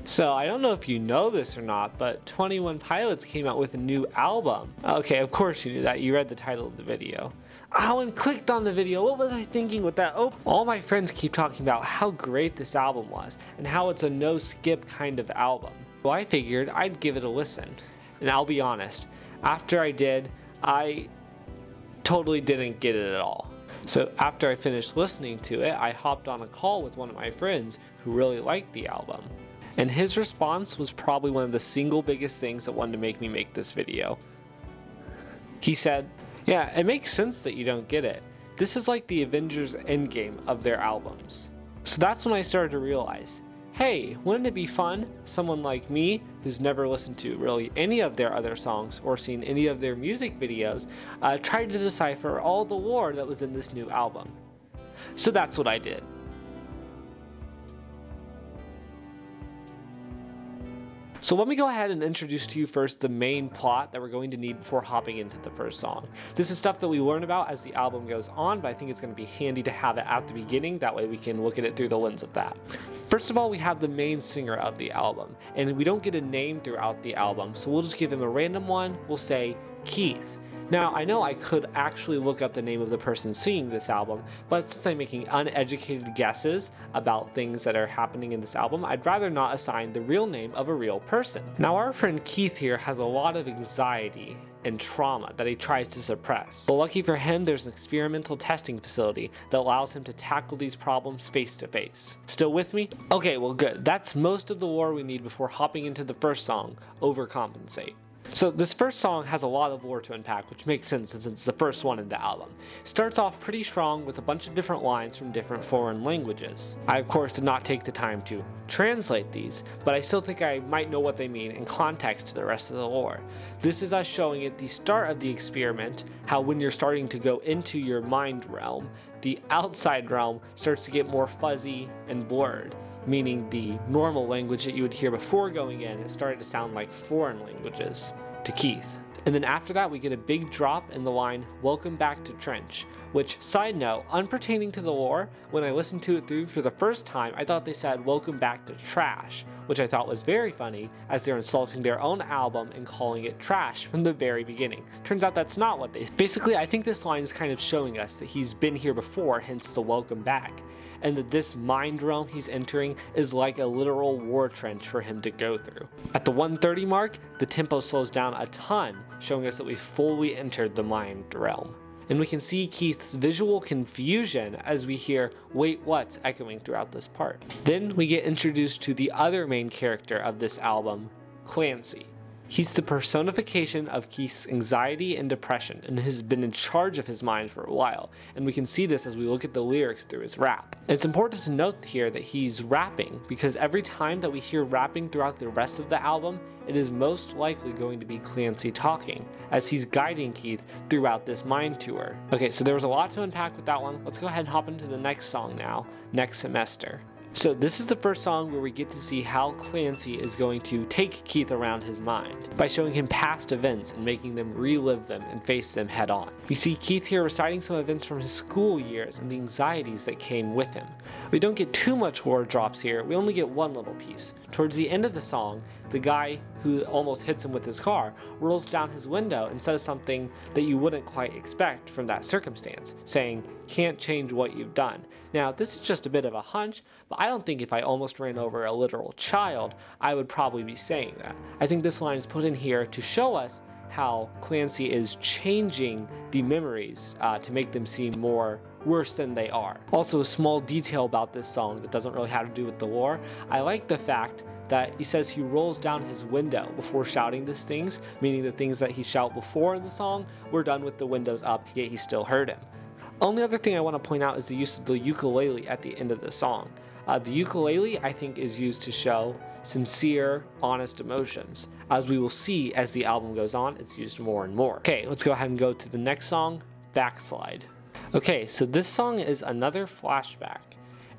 So I don't know if you know this or not, but 21 Pilots came out with a new album. Okay, of course you knew that. You read the title of the video. Oh, and clicked on the video. What was I thinking with that? Oh, all my friends keep talking about how great this album was and how it's a no skip kind of album. So I figured I'd give it a listen. And I'll be honest, after I did, I totally didn't get it at all. So after I finished listening to it, I hopped on a call with one of my friends who really liked the album. And his response was probably one of the single biggest things that wanted to make me make this video. He said, "Yeah, it makes sense that you don't get it. This is like the Avengers Endgame of their albums." So that's when I started to realize, hey, wouldn't it be fun, someone like me, who's never listened to really any of their other songs or seen any of their music videos, tried to decipher all the lore that was in this new album. So that's what I did. So let me go ahead and introduce to you first the main plot that we're going to need before hopping into the first song. This is stuff that we learn about as the album goes on, but I think it's going to be handy to have it at the beginning, that way we can look at it through the lens of that. First of all, we have the main singer of the album, and we don't get a name throughout the album, so we'll just give him a random one. We'll say Keith. Now, I know I could actually look up the name of the person singing this album, but since I'm making uneducated guesses about things that are happening in this album, I'd rather not assign the real name of a real person. Now, our friend Keith here has a lot of anxiety and trauma that he tries to suppress. But lucky for him, there's an experimental testing facility that allows him to tackle these problems face to face. Still with me? Okay, well good. That's most of the lore we need before hopping into the first song, Overcompensate. So this first song has a lot of lore to unpack, which makes sense since it's the first one in the album. It starts off pretty strong with a bunch of different lines from different foreign languages. I of course did not take the time to translate these, but I still think I might know what they mean in context to the rest of the lore. This is us showing at the start of the experiment how when you're starting to go into your mind realm, the outside realm starts to get more fuzzy and blurred, meaning the normal language that you would hear before going in is starting to sound like foreign languages to Keith. And then after that we get a big drop in the line, "Welcome back to Trench," which, side note, unpertaining to the lore, when I listened to it through for the first time, I thought they said "Welcome back to Trash," which I thought was very funny, as they're insulting their own album and calling it trash from the very beginning. Turns out that's not what they... Basically, I think this line is kind of showing us that he's been here before, hence the welcome back, and that this mind realm he's entering is like a literal war trench for him to go through. At the 1:30 mark, the tempo slows down a ton, showing us that we've fully entered the mind realm. And we can see Keith's visual confusion as we hear "wait what's" echoing throughout this part. Then we get introduced to the other main character of this album, Clancy. He's the personification of Keith's anxiety and depression, and has been in charge of his mind for a while, and we can see this as we look at the lyrics through his rap. And it's important to note here that he's rapping, because every time that we hear rapping throughout the rest of the album, it is most likely going to be Clancy talking, as he's guiding Keith throughout this mind tour. Okay, so there was a lot to unpack with that one. Let's go ahead and hop into the next song now, Next Semester. So this is the first song where we get to see how Clancy is going to take Keith around his mind by showing him past events and making them relive them and face them head on. We see Keith here reciting some events from his school years and the anxieties that came with him. We don't get too much lore drops here, we only get one little piece. Towards the end of the song, the guy who almost hits him with his car rolls down his window and says something that you wouldn't quite expect from that circumstance, saying, "Can't change what you've done." Now, this is just a bit of a hunch, but I don't think if I almost ran over a literal child, I would probably be saying that. I think this line is put in here to show us how Clancy is changing the memories to make them seem more worse than they are. Also, a small detail about this song that doesn't really have to do with the lore, I like the fact that he says he rolls down his window before shouting these things, meaning the things that he shout before in the song were done with the windows up, yet he still heard him. Only other thing I want to point out is the use of the ukulele at the end of the song. The ukulele, I think, is used to show sincere, honest emotions. As we will see as the album goes on, it's used more and more. Okay, let's go ahead and go to the next song, Backslide. Okay, so this song is another flashback,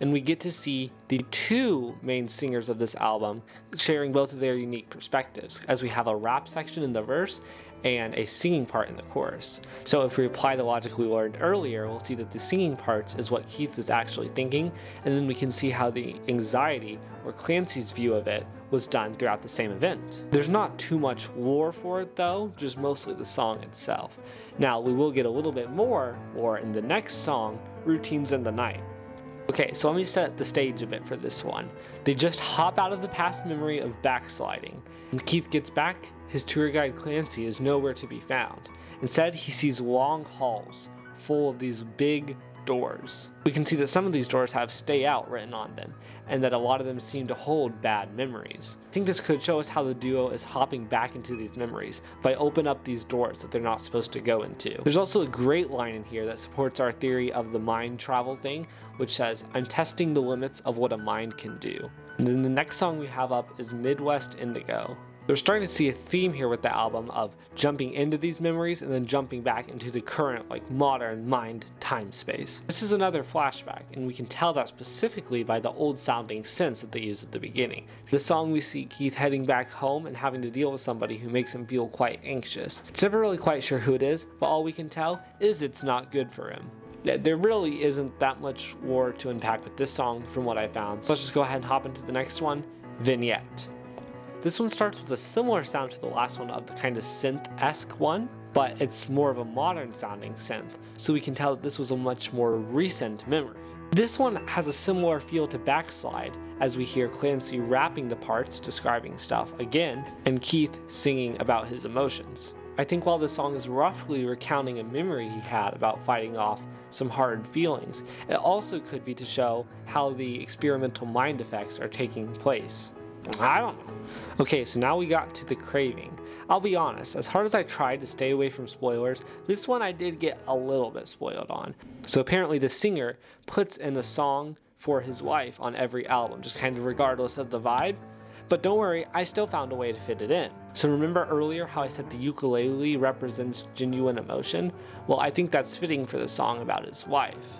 and we get to see the two main singers of this album sharing both of their unique perspectives, as we have a rap section in the verse and a singing part in the chorus. So if we apply the logic we learned earlier, we'll see that the singing parts is what Keith is actually thinking, and then we can see how the anxiety, or Clancy's view of it, was done throughout the same event. There's not too much lore for it though, just mostly the song itself. Now we will get a little bit more lore in the next song, Routines in the Night. Okay, so let me set the stage a bit for this one. They just hop out of the past memory of backsliding. When Keith gets back, his tour guide Clancy is nowhere to be found. Instead, he sees long halls full of these big doors. We can see that some of these doors have "Stay Out" written on them, and that a lot of them seem to hold bad memories. I think this could show us how the duo is hopping back into these memories by opening up these doors that they're not supposed to go into. There's also a great line in here that supports our theory of the mind travel thing, which says, "I'm testing the limits of what a mind can do." And then the next song we have up is Midwest Indigo. We're starting to see a theme here with the album of jumping into these memories and then jumping back into the current, modern mind time space. This is another flashback, and we can tell that specifically by the old sounding synths that they use at the beginning. This song we see Keith heading back home and having to deal with somebody who makes him feel quite anxious. It's never really quite sure who it is, but all we can tell is it's not good for him. There really isn't that much lore to unpack with this song from what I found, so let's just go ahead and hop into the next one, Vignette. This one starts with a similar sound to the last one of the kind of synth-esque one, but it's more of a modern sounding synth, so we can tell that this was a much more recent memory. This one has a similar feel to Backslide, as we hear Clancy rapping the parts describing stuff again, and Keith singing about his emotions. I think while this song is roughly recounting a memory he had about fighting off some hard feelings, it also could be to show how the experimental mind effects are taking place. I don't know. Okay, so now we got to the Craving. I'll be honest, as hard as I tried to stay away from spoilers, this one I did get a little bit spoiled on. So apparently the singer puts in a song for his wife on every album, just kind of regardless of the vibe. But don't worry, I still found a way to fit it in. So remember earlier how I said the ukulele represents genuine emotion? Well, I think that's fitting for the song about his wife.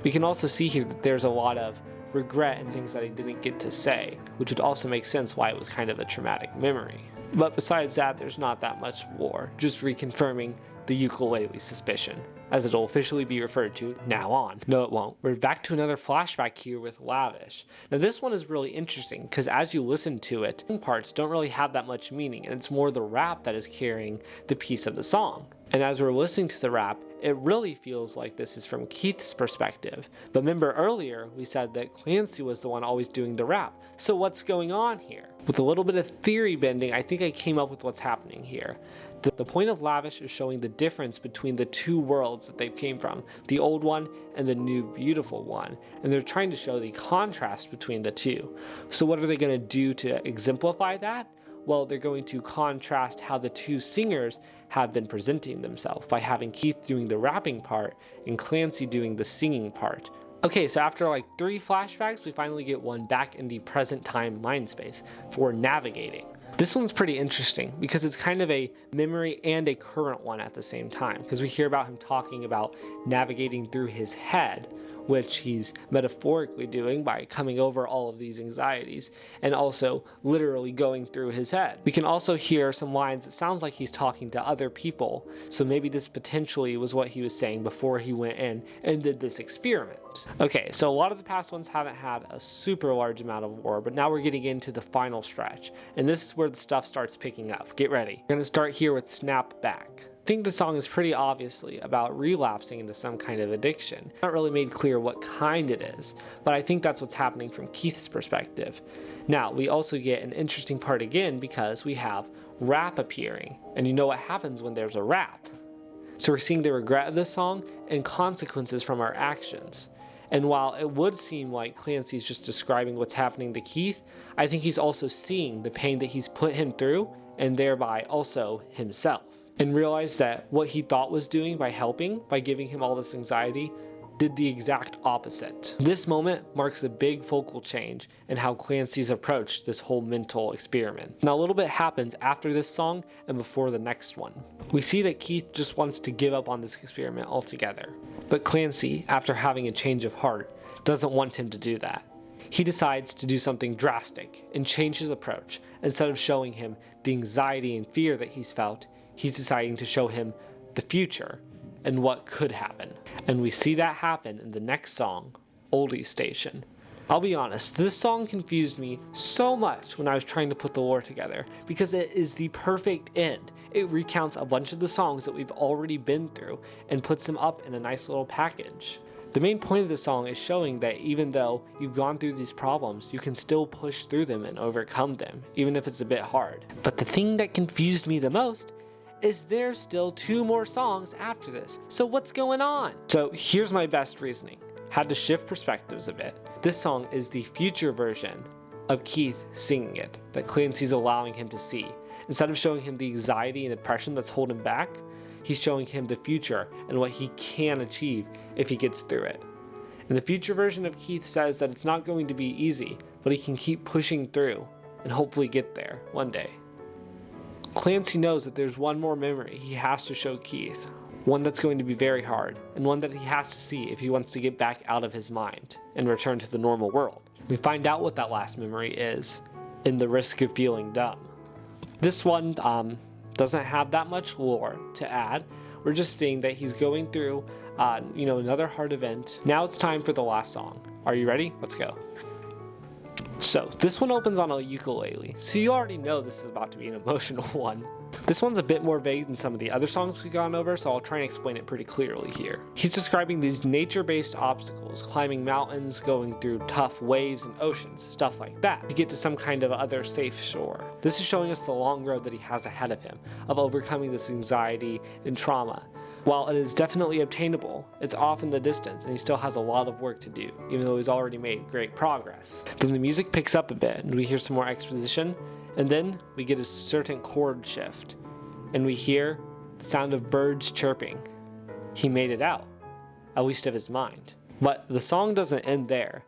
We can also see here that there's a lot of regret and things that he didn't get to say, which would also make sense why it was kind of a traumatic memory. But besides that, there's not that much lore, just reconfirming the ukulele suspicion, as it'll officially be referred to now on. No, it won't. We're back to another flashback here with Lavish. Now this one is really interesting because as you listen to it, parts don't really have that much meaning, and it's more the rap that is carrying the piece of the song. And as we're listening to the rap, it really feels like this is from Keith's perspective. But remember earlier, we said that Clancy was the one always doing the rap. So what's going on here? With a little bit of theory bending, I think I came up with what's happening here. The point of Lavish is showing the difference between the two worlds that they came from, the old one and the new beautiful one, and they're trying to show the contrast between the two. So what are they going to do to exemplify that? Well, they're going to contrast how the two singers have been presenting themselves by having Keith doing the rapping part and Clancy doing the singing part. Okay, so after 3 flashbacks, we finally get one back in the present time mind space for Navigating. This one's pretty interesting because it's kind of a memory and a current one at the same time, because we hear about him talking about navigating through his head, which he's metaphorically doing by coming over all of these anxieties and also literally going through his head. We can also hear some lines that sounds like he's talking to other people, so maybe this potentially was what he was saying before he went in and did this experiment. Okay, so a lot of the past ones haven't had a super large amount of lore, but now we're getting into the final stretch, and this is where the stuff starts picking up. Get ready. We're gonna start here with Snap Back. I think the song is pretty obviously about relapsing into some kind of addiction. It's not really made clear what kind it is, but I think that's what's happening from Keith's perspective. Now, we also get an interesting part again because we have rap appearing, and you know what happens when there's a rap. So we're seeing the regret of this song and consequences from our actions. And while it would seem like Clancy's just describing what's happening to Keith, I think he's also seeing the pain that he's put him through and thereby also himself. And realized that what he thought was doing by helping, by giving him all this anxiety, did the exact opposite. This moment marks a big focal change in how Clancy's approached this whole mental experiment. Now a little bit happens after this song and before the next one. We see that Keith just wants to give up on this experiment altogether. But Clancy, after having a change of heart, doesn't want him to do that. he decides to do something drastic and change his approach. Instead of showing him the anxiety and fear that he's felt, he's deciding to show him the future and what could happen. And we see that happen in the next song, Oldies Station. I'll be honest, this song confused me so much when I was trying to put the lore together, because it is the perfect end. It recounts a bunch of the songs that we've already been through and puts them up in a nice little package. The main point of the song is showing that even though you've gone through these problems, you can still push through them and overcome them, even if it's a bit hard. But the thing that confused me the most is there's still 2 more songs after this. So what's going on? So here's my best reasoning. Had to shift perspectives a bit. This song is the future version of Keith singing it, that Clancy's allowing him to see. Instead of showing him the anxiety and depression that's holding him back, he's showing him the future and what he can achieve if he gets through it. And the future version of Keith says that it's not going to be easy, but he can keep pushing through and hopefully get there one day. Clancy knows that there's one more memory he has to show Keith, one that's going to be very hard, and one that he has to see if he wants to get back out of his mind and return to the normal world. We find out what that last memory is in The Risk of Feeling Dumb. This one doesn't have that much lore to add. We're just seeing that he's going through another hard event. Now it's time for the last song. Are you ready? Let's go. So this one opens on a ukulele, so you already know this is about to be an emotional one. This one's a bit more vague than some of the other songs we've gone over, so I'll try and explain it pretty clearly here. He's describing these nature-based obstacles, climbing mountains, going through tough waves and oceans, stuff like that, to get to some kind of other safe shore. This is showing us the long road that he has ahead of him, of overcoming this anxiety and trauma. While it is definitely obtainable, it's off in the distance and he still has a lot of work to do, even though he's already made great progress. Then the music picks up a bit and we hear some more exposition, and then we get a certain chord shift and we hear the sound of birds chirping. He made it out, at least of his mind. But the song doesn't end there.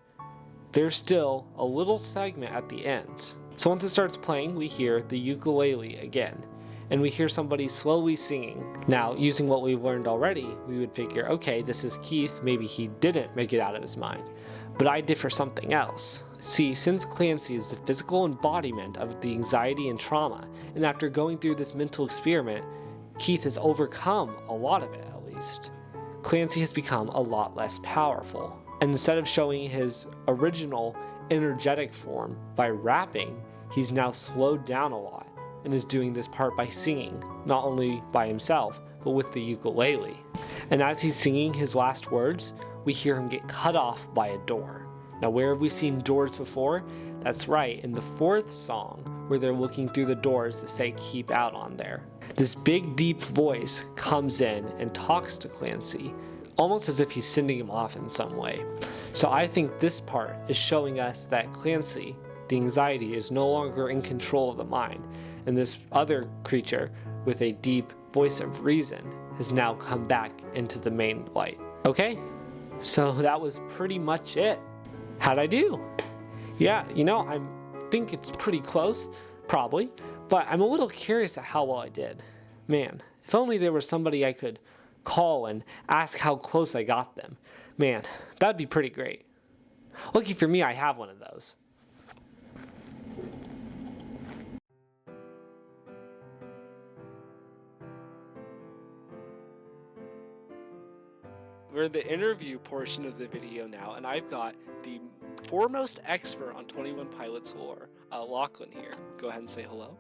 There's still a little segment at the end. So once it starts playing, we hear the ukulele again, and we hear somebody slowly singing. Now, using what we've learned already, we would figure, okay, this is Keith, maybe he didn't make it out of his mind. But I differ something else. See, since Clancy is the physical embodiment of the anxiety and trauma, and after going through this mental experiment, Keith has overcome a lot of it at least. Clancy has become a lot less powerful. And instead of showing his original energetic form by rapping, he's now slowed down a lot and is doing this part by singing, not only by himself, but with the ukulele. And as he's singing his last words, we hear him get cut off by a door. Now, where have we seen doors before? That's right, in the 4th song, where they're looking through the doors that say keep out on there. This big deep voice comes in and talks to Clancy, almost as if he's sending him off in some way. So I think this part is showing us that Clancy, the anxiety, is no longer in control of the mind, and this other creature with a deep voice of reason has now come back into the main light. Okay, so that was pretty much it. How'd I do? Yeah, I think it's pretty close, probably, but I'm a little curious at how well I did. Man, if only there was somebody I could call and ask how close I got them. Man, that'd be pretty great. Lucky for me, I have one of those. We're in the interview portion of the video now, and I've got the foremost expert on 21 Pilots lore, Lachlan here. Go ahead and say hello.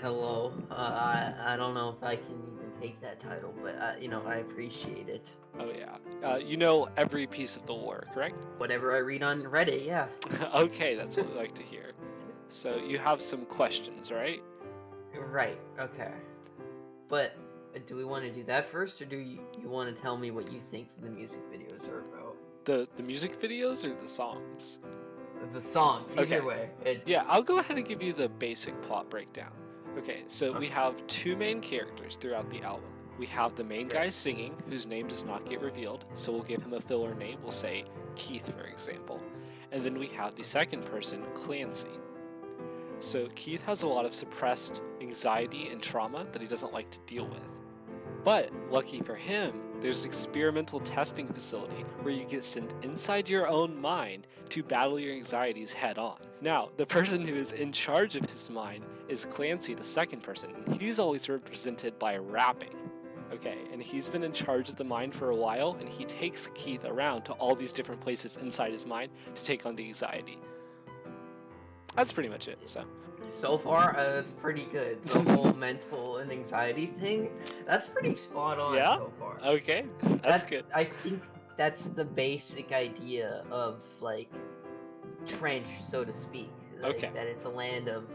Hello. I don't know if I can even take that title, but I appreciate it. Oh yeah. You know every piece of the lore, correct? Whatever I read on Reddit, yeah. Okay, that's what we like to hear. So you have some questions, right? Right. Okay. But do we want to do that first, or do you want to tell me what you think the music videos are about? The music videos or the songs? The songs, either way. Yeah, I'll go ahead and give you the basic plot breakdown. Okay, so we have 2 main characters throughout the album. We have the main guy singing, whose name does not get revealed, so we'll give him a filler name. We'll say Keith, for example. And then we have the second person, Clancy. So Keith has a lot of suppressed anxiety and trauma that he doesn't like to deal with. But lucky for him, There's an experimental testing facility where you get sent inside your own mind to battle your anxieties head on. Now, the person who is in charge of his mind is Clancy, the second person. He's always represented by rapping. Okay, and he's been in charge of the mind for a while, and he takes Keith around to all these different places inside his mind to take on the anxiety. That's pretty much it, so. So far, that's pretty good. The whole mental and anxiety thing, that's pretty spot on Yeah? so far. Okay, that's good. I think that's the basic idea of, like, Trench, so to speak. Like, Okay. That it's a land of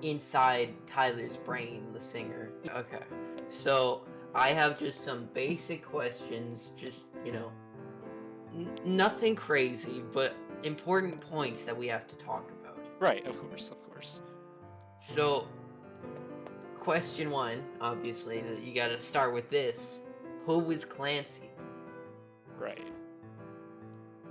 inside Tyler's brain, the singer. Okay. So, I have just some basic questions, just, nothing crazy, but important points that we have to talk about. Right, of course, of course. So, question one, obviously, you gotta start with this. Who is Clancy? Right.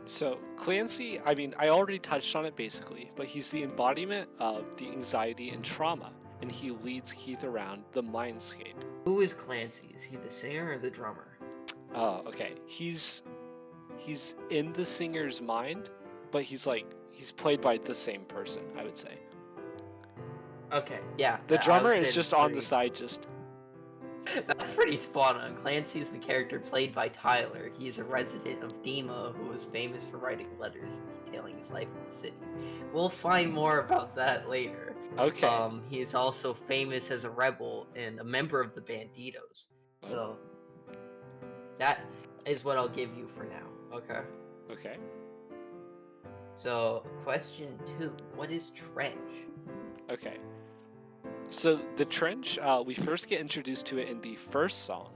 So, Clancy, I mean, I already touched on it basically, but he's the embodiment of the anxiety and trauma, and he leads Keith around the mindscape. Who is Clancy? Is he the singer or the drummer? Oh, okay. He's in the singer's mind, but he's played by the same person, I would say. Okay, yeah. The drummer is just on the side, just... That's pretty spot on. Clancy's the character played by Tyler. He's a resident of Dima who was famous for writing letters detailing his life in the city. We'll find more about that later. Okay. He is also famous as a rebel and a member of the Banditos. So, that is what I'll give you for now. Okay. Okay. So, question 2. What is Trench? Okay. So the trench, we first get introduced to it in the first song.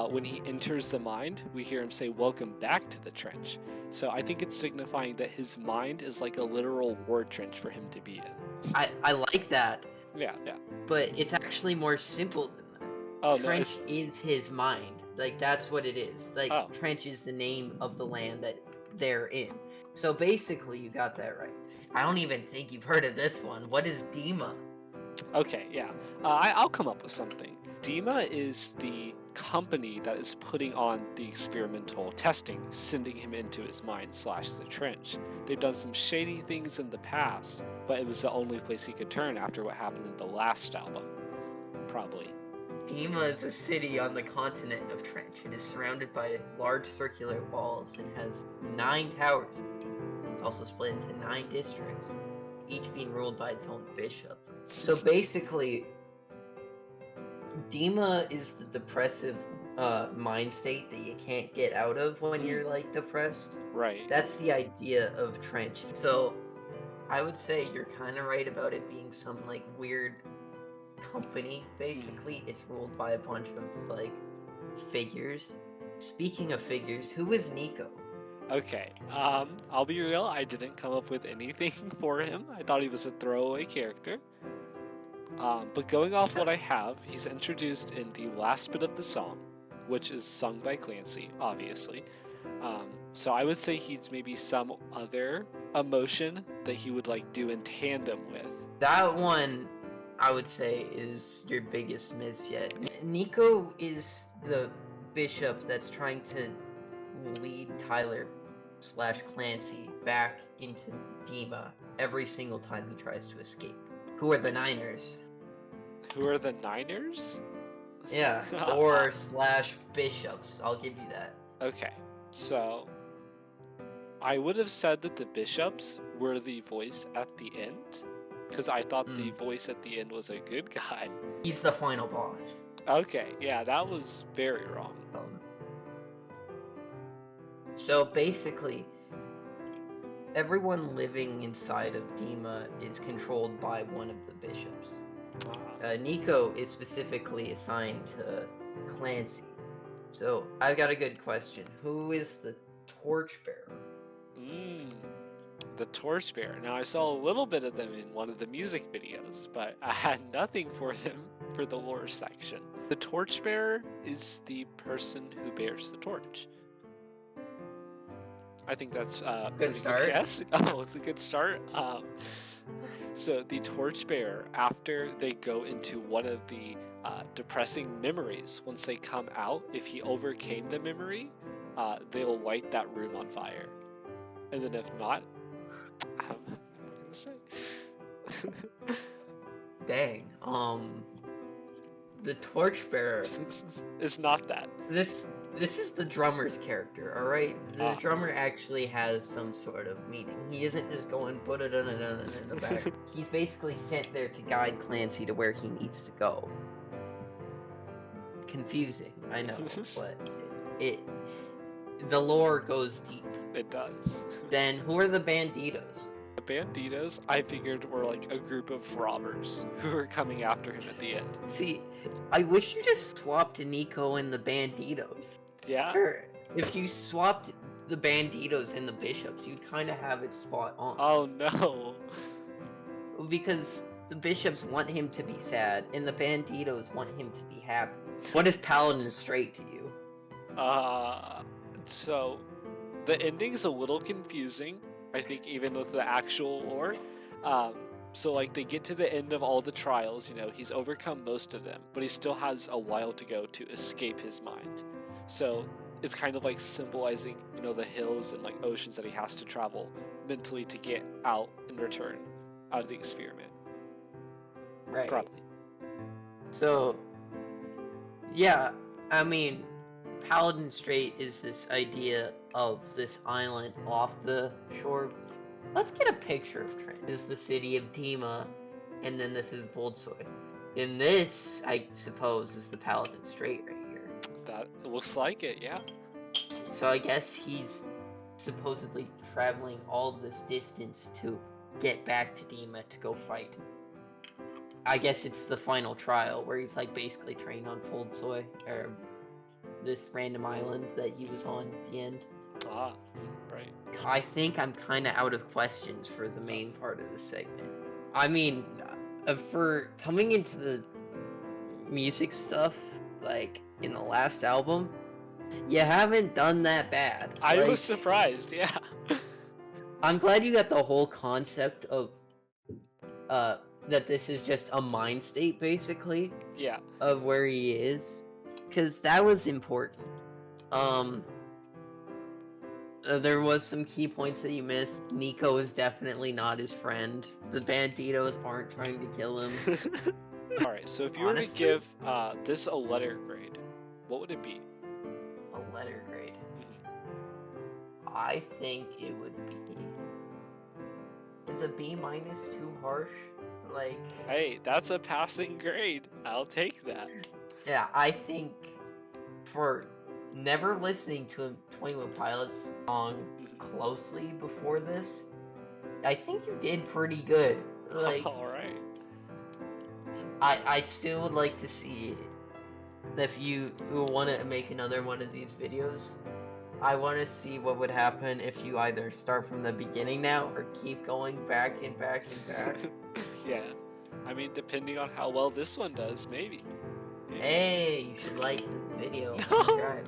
When he enters the mind, we hear him say, "Welcome back to the trench." So I think it's signifying that his mind is like a literal war trench for him to be in. I like that. Yeah. But it's actually more simple than that. Oh, Trench is his mind. Like, that's what it is. Like, Oh. Trench is the name of the land that they're in. So basically, you got that right. I don't even think you've heard of this one. What is Dima? Okay, yeah. I'll come up with something. Dima is the company that is putting on the experimental testing, sending him into his mind / the trench. They've done some shady things in the past, but it was the only place he could turn after what happened in the last album. Probably. Dima is a city on the continent of Trench. It is surrounded by large circular walls and has 9 towers. It's also split into 9 districts, each being ruled by its own bishop. So basically, Dima is the depressive mind state that you can't get out of when you're, like, depressed. Right. That's the idea of Trench. So I would say you're kind of right about it being some, like, weird company, basically. It's ruled by a bunch of, like, figures. Speaking of figures, who is Nico? Okay, I'll be real, I didn't come up with anything for him. I thought he was a throwaway character. But going off what I have, he's introduced in the last bit of the song, which is sung by Clancy, obviously. So I would say he's maybe some other emotion that he would, like, do in tandem with. That one, I would say, is your biggest miss yet. Nico is the bishop that's trying to lead Tyler / Clancy back into Dima every single time he tries to escape. Who are the Niners? Who are the Niners? Yeah, or / bishops. I'll give you that. Okay, so I would have said that the bishops were the voice at the end, because I thought the voice at the end was a good guy. He's the final boss. Okay, yeah, that was very wrong. So basically, everyone living inside of Dima is controlled by one of the bishops. Nico is specifically assigned to Clancy. So I've got a good question. Who is the torchbearer? The torchbearer. Now, I saw a little bit of them in one of the music videos, but I had nothing for them for the lore section. The torchbearer is the person who bears the torch. I think that's a good start. Good guess. Oh, it's a good start. So the torchbearer, after they go into one of the depressing memories. Once they come out, if he overcame the memory, they will light that room on fire. And then if not, I'm not gonna say. Dang. The torchbearer. It's not that. This is the drummer's character, all right? The drummer actually has some sort of meaning. He isn't just going put it in the back. He's basically sent there to guide Clancy to where he needs to go. Confusing, I know, but the lore goes deep. It does. Then who are the Banditos? The Banditos, I figured, were like a group of robbers who were coming after him at the end. See, I wish you just swapped Nico and the Banditos. Yeah? Sure. If you swapped the Banditos and the Bishops, you'd kind of have it spot on. Oh no. Because the Bishops want him to be sad, and the Banditos want him to be happy. What is Paladin Straight to you? So the ending's a little confusing, I think, even with the actual lore. So like they get to the end of all the trials, he's overcome most of them, but he still has a while to go to escape his mind. So it's kind of like symbolizing, the hills and like oceans that he has to travel mentally to get out and return out of the experiment. Right. Probably. So, yeah, I mean, Paladin Straight is this idea of this island off the shore. Let's get a picture of Trent. This is the city of Dima, and then this is Voltsoy. And this, I suppose, is the Paladin Straight right here. That looks like it, yeah. So I guess he's supposedly traveling all this distance to get back to Dima to go fight. I guess it's the final trial where he's like basically trained on Voltsoy, or this random island that he was on at the end. Right. I think I'm kind of out of questions for the main part of this segment. I mean, for coming into the music stuff, like in the last album, you haven't done that bad. I was surprised, yeah. I'm glad you got the whole concept of that this is just a mind state, basically. Yeah. Of where he is, because that was important. There was some key points that you missed. Nico is definitely not his friend. The Banditos aren't trying to kill him. Alright, so if you were to give this a letter grade, what would it be? A letter grade? Mm-hmm. I think it would be... Is a B- too harsh? Like... Hey, that's a passing grade. I'll take that. Yeah, I think for never listening to a 21 Pilots song closely before this, I think you did pretty good. Like, alright. I still would like to see if you want to make another one of these videos. I want to see what would happen if you either start from the beginning now or keep going back and back and back. Yeah. I mean, depending on how well this one does, maybe. Yeah. Hey, you should like the video. No. Subscribe,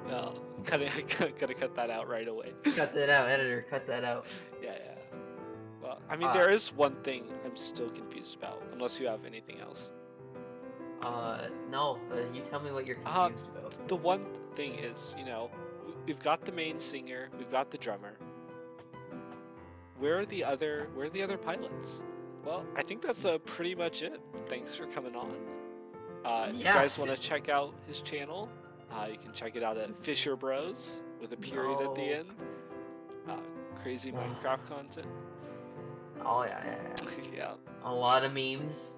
No. Gotta cut that out right away. Cut that out, editor. Cut that out. Yeah. Well, I mean, there is one thing I'm still confused about, unless you have anything else. No. You tell me what you're confused about. The one thing is, we've got the main singer, we've got the drummer. Where are the other pilots? Well, I think that's pretty much it. Thanks for coming on. If you guys want to check out his channel, you can check it out at Fisher Bros with a period at the end. Crazy Minecraft content. Oh yeah. Yeah. A lot of memes.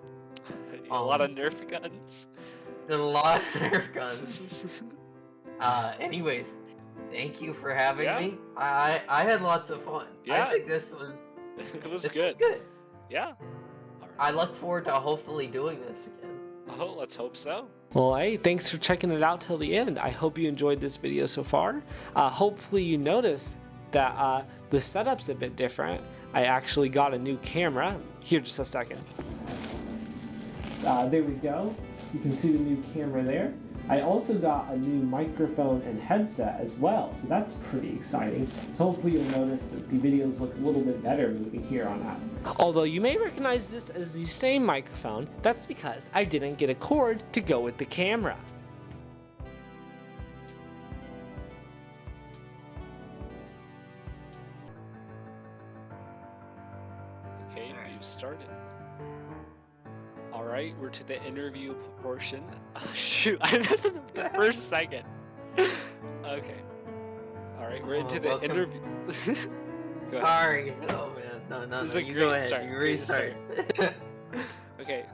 A lot of Nerf guns. A lot of Nerf guns. Anyways, thank you for having me. I had lots of fun. Yeah. I think this was It was this good. was good. Yeah. I look forward to hopefully doing this again. Oh, let's hope so. Well, hey, thanks for checking it out till the end. I hope you enjoyed this video so far. Hopefully you noticed that the setup's a bit different. I actually got a new camera. Here, just a second. There we go. You can see the new camera there. I also got a new microphone and headset as well, so that's pretty exciting. So hopefully you'll notice that the videos look a little bit better moving here on out. Although you may recognize this as the same microphone, that's because I didn't get a cord to go with the camera. Okay, you've started. Alright, we're to the interview portion. Oh, shoot, I messed up the first second. Okay. Alright, we're into the welcome. interview. Go ahead. Sorry. Oh man, no, This is no. a You great go ahead. start, You great restart. Okay,